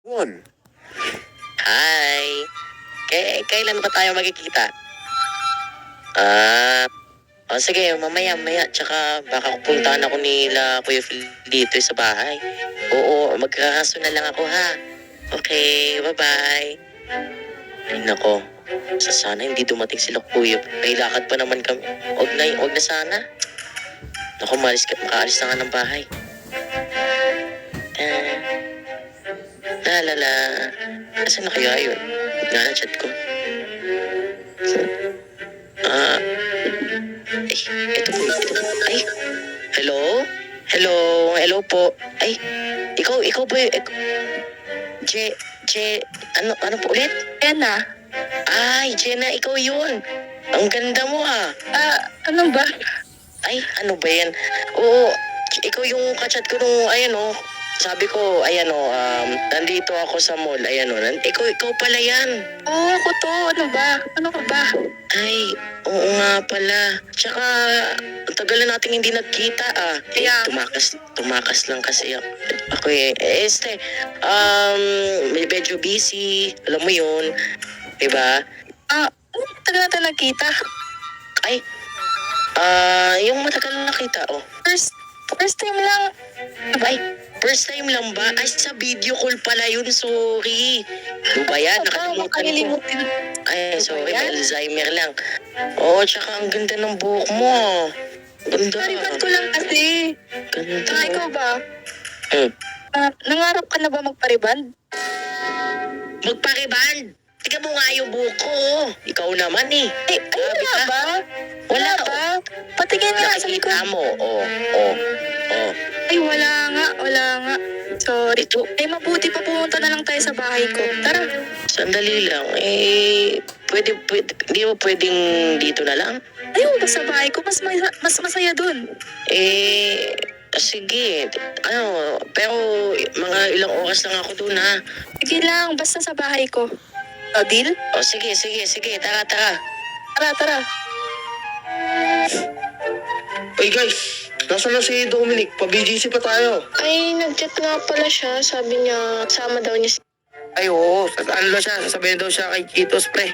One. Hi! Kailan ba tayo magkikita? Ah, sige, mamaya. Tsaka baka pupuntahan ako nila Kuya Phil dito sa bahay. Oo, magkakaso na lang ako ha. Okay, bye-bye. Ay nako, sana hindi dumating sila Kuya. May lakad pa naman kami. Huwag na sana. Naku, makaalis na nga ng bahay. Lalala. Asan na kaya yun? Nga chat ko. Ito po. Ay, hello? Hello po. Ay, ikaw ba yun? Ano po ulit? Jenna. Ay, Jenna, ikaw yun. Ang ganda mo ah. Ano ba? Ay, ano ba yan? Oo, ikaw yung kachat ko nung, sabi ko, nandito ako sa mall, ikaw pala yan. Oo, ako to. Ano ba? Ano ka ba? Ay, oo nga pala. Tsaka, ang tagal na nating hindi nagkita ah. Kaya, Tumakas lang kasi ako eh. Medyo busy, alam mo yun. Diba? tagal natin nagkita. Ay, yung matagal na nakita, oh. First time lang. Ay, first time lang ba? Ay, sa video call pala yun, sorry. Ano ba yan? Nakalimutan ko. Ay, sorry, Alzheimer lang. Oo, tsaka ang ganda ng buhok mo. Ganda. Pariban ko lang kasi. Ganda. Ikaw ba? Hmm. Nangarap ka na ba magpariband? Magpariband? Tika mo nga yung buhok ko. Ikaw naman eh. Ay, wala ba? Wala ba? Patingin nga sa likod. Nakikita mo, Ay, wala nga. Sorry. Mabuti pa pumunta na lang tayo sa bahay ko. Tara. Sandali lang. Pwede, hindi mo pwedeng dito na lang? Ayaw ba sa bahay ko? Mas masaya dun. Sige. Pero mga ilang oras lang ako dun ha. Sige lang, basta sa bahay ko. Deal? Sige. Tara. Tara. Hey guys, nasa na si Dominic? Pa-BGC pa tayo. Ay, nag-chat nga pala siya. Sabi niya, sama daw niya. Ay, oo. Sasabihin daw siya kay Cheetos, pre.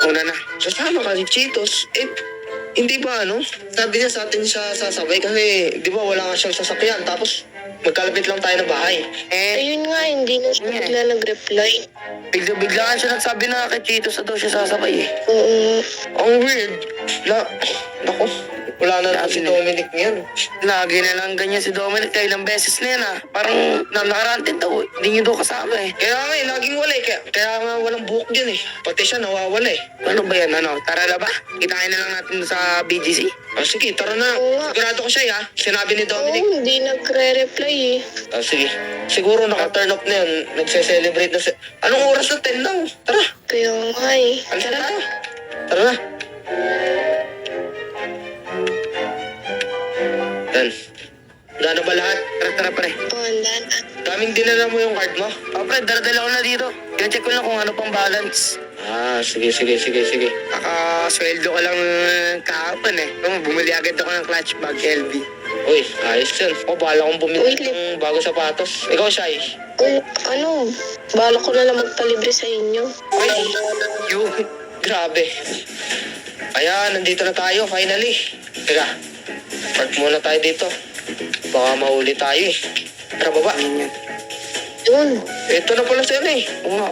Una na. Sasama ka si Cheetos. Hindi ba sabi niya sa atin siya sasabay kasi di ba wala nga siyang sasakyan. Tapos magkalapit lang tayo ng bahay. Ayun nga, hindi na siya bigla nag-reply. Bigla siya nagsabi na kay Cheetos na daw siya sasabay eh. Oo. Ang weird. Naku, wala na si Dominic ngayon. Lagi na lang ganyan si Dominic. Ilang beses na yan ah. Parang nakarantin daw. Hindi niyo daw kasama eh. Kaya nga laging wala eh. Kaya nga walang buhok dyan eh. Pati siya nawawala eh. Ano ba yan? Tara na ba? Kitakin na lang natin sa BGC. Sige, tara na. Oo. Sigurado ko siya ha. Sinabi ni Oo, Dominic. hindi nagre-reply eh. Sige. Siguro naka-turn off na yun. Nagse-celebrate na siya. Anong oras na? 10 lang. Tara. Kaya nga eh. Alis na tayo. Tara na. Yan. Handa na ba lahat? Tara pre. Handa na. Daming dinala mo yung card mo. Pre, dala ko na dito. Kina-check ko lang kung ano pang balance. Sige. Sweldo ko lang kahapon eh. Bumili agad ako ng clutch bag LV. Uy, ayos yun. Bahala kong bumili Uy, ng bago sapatos. Ikaw, Shai. Uy, bala ko na lang magpalibre sa inyo. Ay, yun. Grabe. Ayan, nandito na tayo, finally. Teka, park muna tayo dito. Baka mahuli tayo eh. Tara, baba. Yun. Ito na pala siya eh. Oo nga.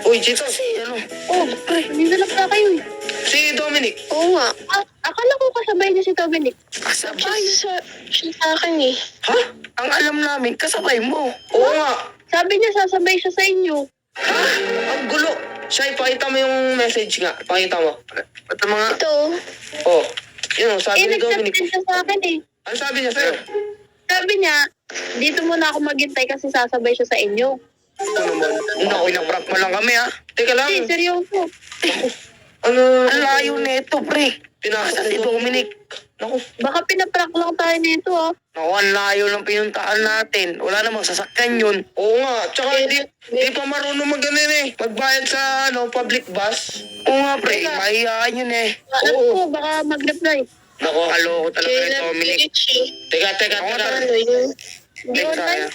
Uy, Chito. Pre, hindi na lang kayo eh. Si Dominic. Oo nga. Akala ko kasabay niya si Dominic. Kasabay. Siya sa akin eh. Ha? Ang alam namin, kasabay mo. Oo nga. Sabi niya sasabay siya sa inyo. Ha? Ang gulo. Shai, pakita mo yung message nga. Pakita mo. Ito mga... Ito. Oh, yun, sabi ni Nag-chat Dominic. din siya sa akin eh. Ano sabi niya sa'yo? Sabi niya, dito muna ako maghintay kasi sasabay siya sa inyo. Ano naman? Naku, pinaprank mo lang kami ha. Teka lang. Hindi, seryoso. Ano? Ang layo nito, pre. Pinasa Si Dominic. Naku. Baka pinaprank lang tayo nito ah. Naku, ang layo ng pinuntahan natin. Wala namang sasakyan yun. Oo nga. Tsaka hindi pa marunong magbayad sa public bus. Oo nga, pre. Mahiyaan yun eh. Alam ko, baka mag-reply. Naku, kaloko talaga ni Kailan Dominic. Richie? Teka. Ano yun? Hindi online.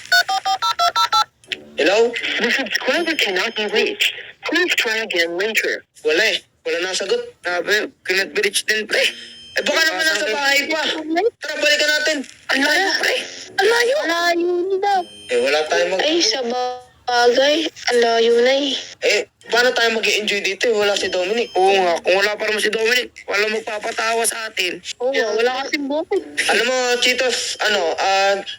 Hello? The subscriber cannot be reached. Please try again later. Wala eh. Wala nasagot. Sabi, cannot be reached din, pre. Eh baka naman nasa bahay pa. Tara, balikan natin. Ang layo, pre. Ang layo. Layo daw. Eh wala tayong mag... Ay, sa bagay. Ang layo na eh. Eh, paano tayo mag-i-enjoy dito? Wala si Dominic. Oo nga, kung wala pa naman si Dominic, wala magpapatawa sa atin. Oo, wala kasing bukid. Alam mo, Chitos,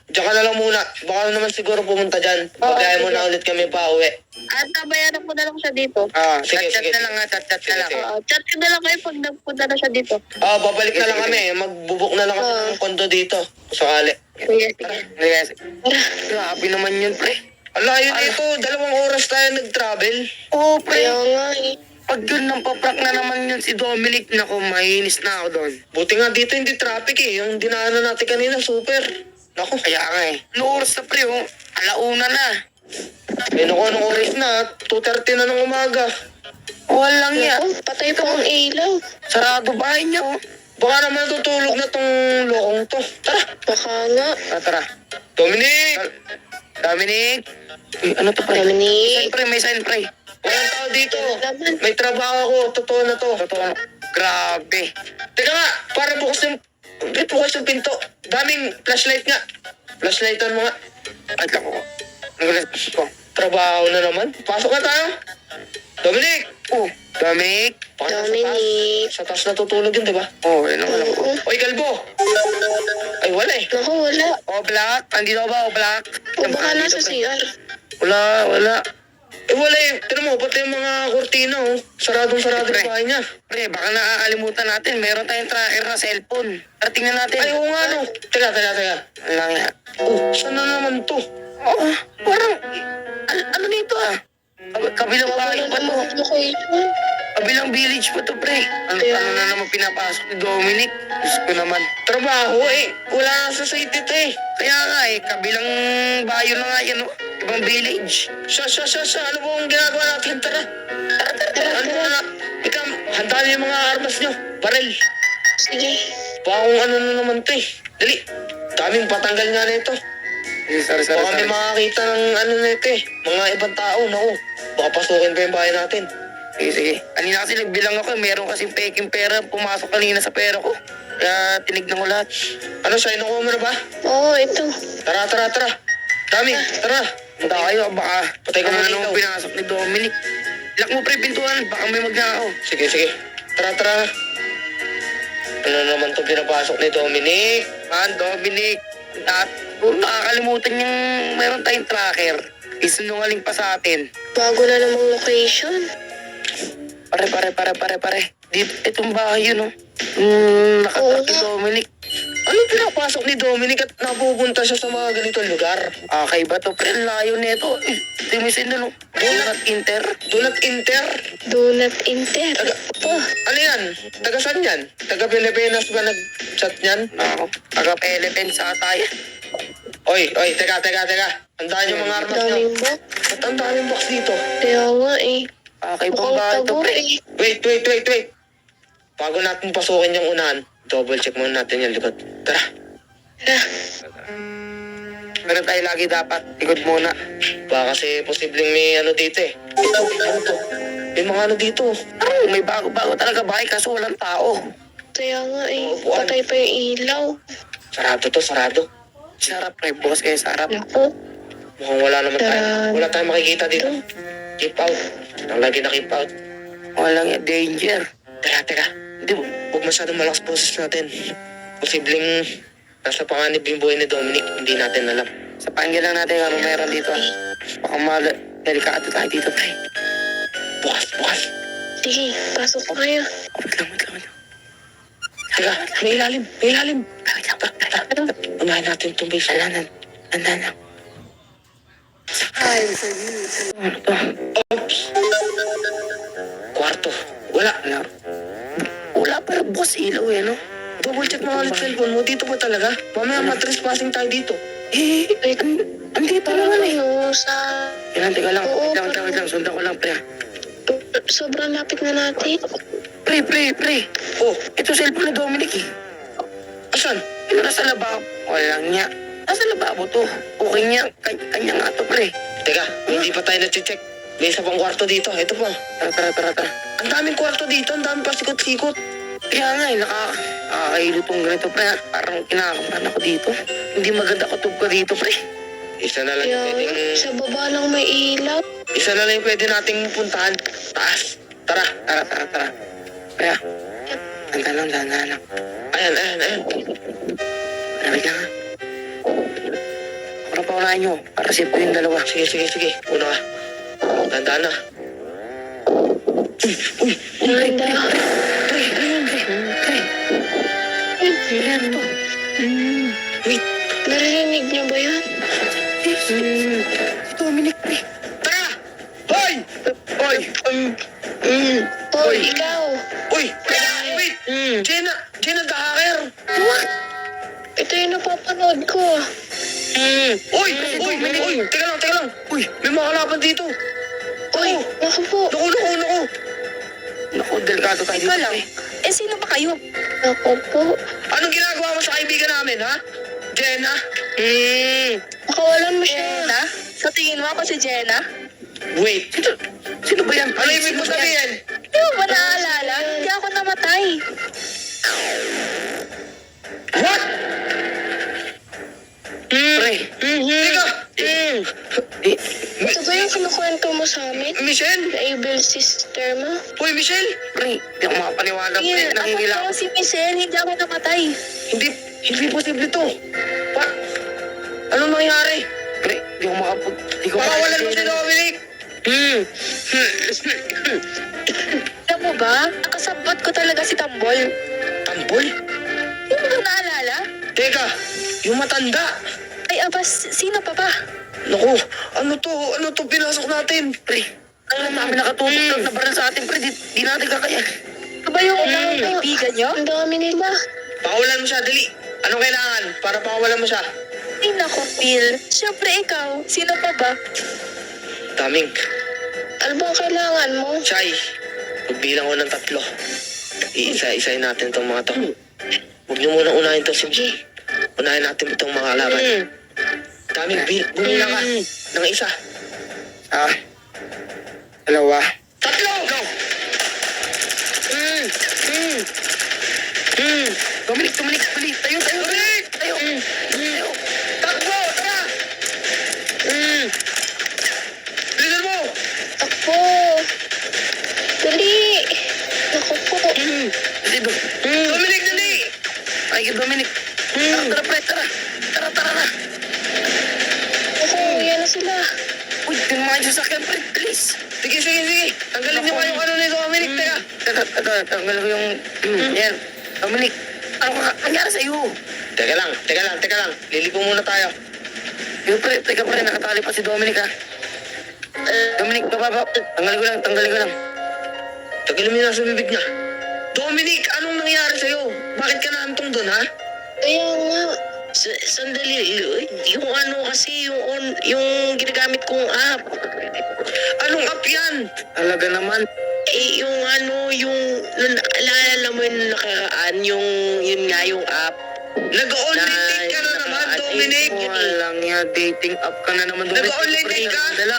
diyan ka na lang muna. Baka naman siguro pumunta dyan. Pagkaya mo na ulit kami pa uwi. At nabayaran ko na lang siya dito. Sige, Chat sige. na lang ha, chat na lang. Sige. Chat ko na lang kayo pag nagpunta na siya dito. Babalik na lang kami. Magbubuk na lang kami ng kondo dito. Sakali. Sige, sige. Yes. Grabe naman yun, pre. Alayo dito. 2 oras tayo nag-travel. Oo, pre. Kaya nga eh. Pag yun nang paprak na naman yun si Dominic, naku, mahinis na ako doon. Buti nga dito hindi traffic eh. Yung dinaanan natin kanina, super. Naku. Kaya nga eh. Ano oras na, pre, oh? Alauna na. Eh, naku, anong oras na? 2:30 na ng umaga. Walang yan. Naku, patay pa ang ilaw. Sarado bahay niya, oh. Baka naman tutulog na tong lokong to. Tara. Baka nga. Tara. Dominic! Dominic! Uy, ano to, pre? Dominic. May sign, pre. Walang tao dito. Laban. May trabaho ako. Totoo na to. Totoo. Grabe. Teka nga, para bukas yung pinto. Daming flashlight nga. Flashlightan mo nga. At lang ko. Nagulat ko. Trabaho na naman. Pasok na tayo. Dominic! Oh, Dominic. Baka Dominic. Sa taas natutulog yun, di ba? Oh, yun ang alam ko. Oo. Oy, kalbo! Ay, wala eh. Naku, wala. Oh, Black. Andito ba, oh, Black? O baka nasa CR. Wala. Eh, wala eh. Tira mo, pati yung mga kurtina, oh. Saradong-sarado yung bahay niya. Pre, baka nakakalimutan natin. Meron tayong tracker na cellphone. Tara, tingnan natin. Ay, oo nga, no. Teka. Ano lang yan? Oh, saan na naman to? Oh, parang, ano nito ah? Kabilang bahay pa to. Location. Kabilang village pa to, pre. Ano na naman pinapasok ni Dominic? Diyos ko naman. Trabaho eh. Wala na sa site ito eh. Kaya nga eh, kabilang bayo na nga yan, oh. Ibang village. Siya. Ano po ang ginagawa natin? Tara. Ano na? Ikaw, handa niyo yung mga armas niyo. Barel. Sige. Baka kung ano na naman to eh. Dali. Daming patanggal nga na ito. Sorry. Baka may makakita ng ano na ito eh. Mga ibang tao. Naku. Baka pasukin pa yung bahay natin. Sige. Kanina kasi nagbilang ako, meron kasing peking pera pumasok kanina sa pera ko. Kaya tinignan ko lahat. Ano, sign ako mo na ba? Oo, ito. Tara. Dami, tara. Punta kayo, baka Patay ka muna naman ikaw. pinasok ni Dominic. Lock mo pre pintuan, baka may magnakaw. Sige. Tara. Ano naman to pinapasok ni Dominic? Dominic, kung nakakalimutan niyang meron tayong tracker, isunungaling pa sa atin. Bago na namang location. Pare. Dito, itong bahay yun, oh. Nakatrack ni Dominic. Ano pinapasok ni Dominic at napupunta siya sa mga ganitong lugar? Okay ba to? Pre, layo nito. Timisin na, no? Do not enter. Do not enter? Do not enter. Oh, Ano yan? Taga saan yan? Taga Pilipinas ba nag-chat yan? Ako, taga-Philippines ata yan. Oy, teka. Tandaan yung mga armas niyo. daming box. Ba't ang daming box dito? Kaya nga eh. Okay bang Mukhang bahay to, tago pre? eh. Wait. Bago natin pasukin yung unahan, double check muna natin yung likod. Tara. Meron tayo lagi dapat. Ikot muna. Baka kasi posibleng may ano dito eh. Ito. May mga ano dito. May bago-bago talaga bahay kaso walang tao. Kaya nga eh. Upuan. Patay pa yung ilaw. Sarado. Sarap, pre. Bukas kayo sarap. Naku. Mukhang wala naman tayo. Tara. Wala tayong makikita dito. Keep out. Ang lagi na keep out. Walang yan. Danger. Teka. Hindi, huwag masyadong malakas boses natin. Posibleng nasa panganib yung buhay ni Dominic. Hindi natin alam. Sa pangil lang natin kung meron dito. Baka delikado tayo dito, pre. Bukas. Sige, pasok pa kayo. Wait lang. Teka, may ilalim. Tara. Unahin natin itong base. Andan lang. Ano to? Oops. Kwarto. Wala. Wala pero bukas ilaw eh, no? Double check mo ulit cellphone mo. Dito ba talaga? Mamaya matrespassing tayo dito. Andito naman eh. Ano sa... Teka lang. Oo, Wait lang. Sundan ko lang, pre. Sobrang lapit na natin. Pre. Oh, Ito cellphone ni Dominic eh. asan? Ito nasa lababo. Walang niya. Nasa lababo to. Okay niya. Kanya nga to, pre. Teka, hindi pa tayo na-check. May isa pang kwarto dito. Ito po. Tara. Ang daming kwarto dito. Ang daming pasikot-sikot. Kaya nga nakakailo tong ganito pre. Parang kinakabahan ako dito. Hindi maganda katub ka dito pre. Isa na lang Kaya yung nga, pwedeng... sa baba lang may ilaw. Isa na lang yung pwede nating puntahan. Taas. Tara. Tara. Kaya, dahan lang. Ayan. Wait lang ha. Para paunahan nyo, para safe ko yung dalawa. Sige. Una ka. Tandaan na. Uy. Ganda. Wait. Narinig niyo ba yun? Dominic, pre. Tara! Hoy! Hoy, ikaw. Uy! Wait! Jenna the hacker! Ito yung napapanood ko. Uy! Teka lang! Uy! May mga kalaban dito! Uy, naku po. Naku! Naku, delikado tayo dito. Ikaw lang. Eh, sino ba kayo? Naku po. Anong ginagawa mo sa kaibigan namin, ha? Jenna? Nakawalan mo siya. Jenna? Sa tingin mo ako si Jenna? Wait! Sino ba yan? Ano ibig mo sabihin? Hindi mo ba naaalala? Hindi ako namatay. What? Pre, Teka! Ito ba yung kinukwento mo sa amin? Michelle? Na evil sister mo? Uy, Michelle! pre, hindi ako makapaniwala pre. Sige, ako Nangingila po si Michelle. Hindi ako namatay. Hindi posible to. Anong nangyari? Pre, hindi ako hindi ko Pakawalan mo si Dominic! Alam mo ba? Nakasabot ko talaga si Tambol. Tambol? Hindi mo ba naalala? Teka, yung matanda. Ay, abas, sino pa ba? Naku, ano to pinasok natin? Pre, ang namin nakatutok na baril sa atin pre. Di natin kakaya. Ano ba yung kaibigan nyo? Ang dami nila. Pakawalan mo siya, dali. Anong kailangan para pakawalan mo siya? Ay, naku, Phil. Siyempre ikaw. Sino pa ba? Daming. Ano bang kailangan mo? Chay, magbilang ko ng 3. Iisa-isayin natin itong mga to. Huwag niyo muna unahin to si Michelle. Unahin natin itong mga kalaban. Daming, bumilang ka ng isa. Dalawa. 3! Go! Dominic, dali. Tayo. Dominic! Tayo. Takbo! Tara! Bilisan mo! Ako. Dali. Naku po. Dali, Dominic, dali! Ay, Dominic. Tara, pre, tara. Tara na. Naku, yan na sila. Uy, tinamahan yung sasakyan, pre. Please. Sige. Tanggalin niyo kayong ano ni Dominic, teka. Tanggal ko yung... Yan. Dominic, ano nangyari sa'yo? Teka lang. Lilipo muna tayo. Yung pre, teka pre, nakatali pa si Dominic ha. Dominic, baba. Tanggalin ko lang. Tagilin mo yung nasa bibig niya. Dominic, anong nangyari sa'yo? Bakit ka naantong doon, ha? Kaya nga. Sandali, yung ano kasi, yung ginagamit kong app. Anong app yan? Talaga naman. Eh, yung alala mo yung nakaraan, yun nga yung app. Nag-online date ka na naman, Dominic. Walang ya, dating app ka na naman, Dominic. Nag-online date ka? Dala.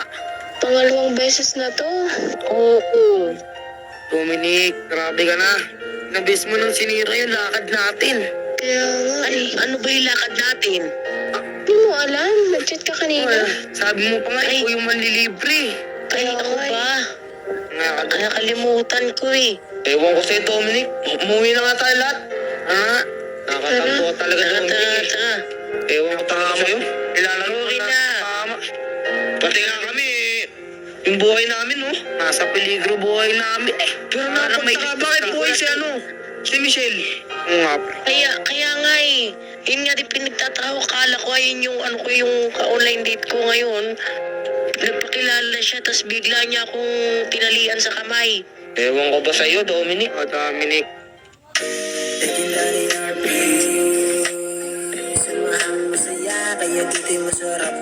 Pangalawang beses na to. Oo. Dominic, grabe ka na. Nabis mo nung sinira yung lakad natin. Kaya nga eh. Ano ba yung lakad natin? Hindi mo alam. Nag-chat ka kanina. Sabi mo pa nga, ikaw yung manlilibre. Ay, Kaya ako nga eh. ba? Nga, Nakalimutan ko eh. Ewan ko sa'yo, Dominic. Umuwi na nga tayo lahat. Nakatampo ka talaga, Dominic. Tara. Ewan ko talaga sa'yo. Ilalaro Okay na. na. Tama. Pati nga kami, yung buhay namin, no? Nasa peligro buhay namin. Pero Parang may napagtaka, bakit buhay si ano? Si Michelle. Nga, Kaya nga eh. Yun nga din pinagtatawa. Kala ko ayun yung yung online date ko ngayon. Nagpakilala siya, tas bigla niya akong tinalian sa kamay. Ewan ko ba sa'yo, Dominic? Dominic. Legendary RP. Samahang masaya, kaya dito'y masarap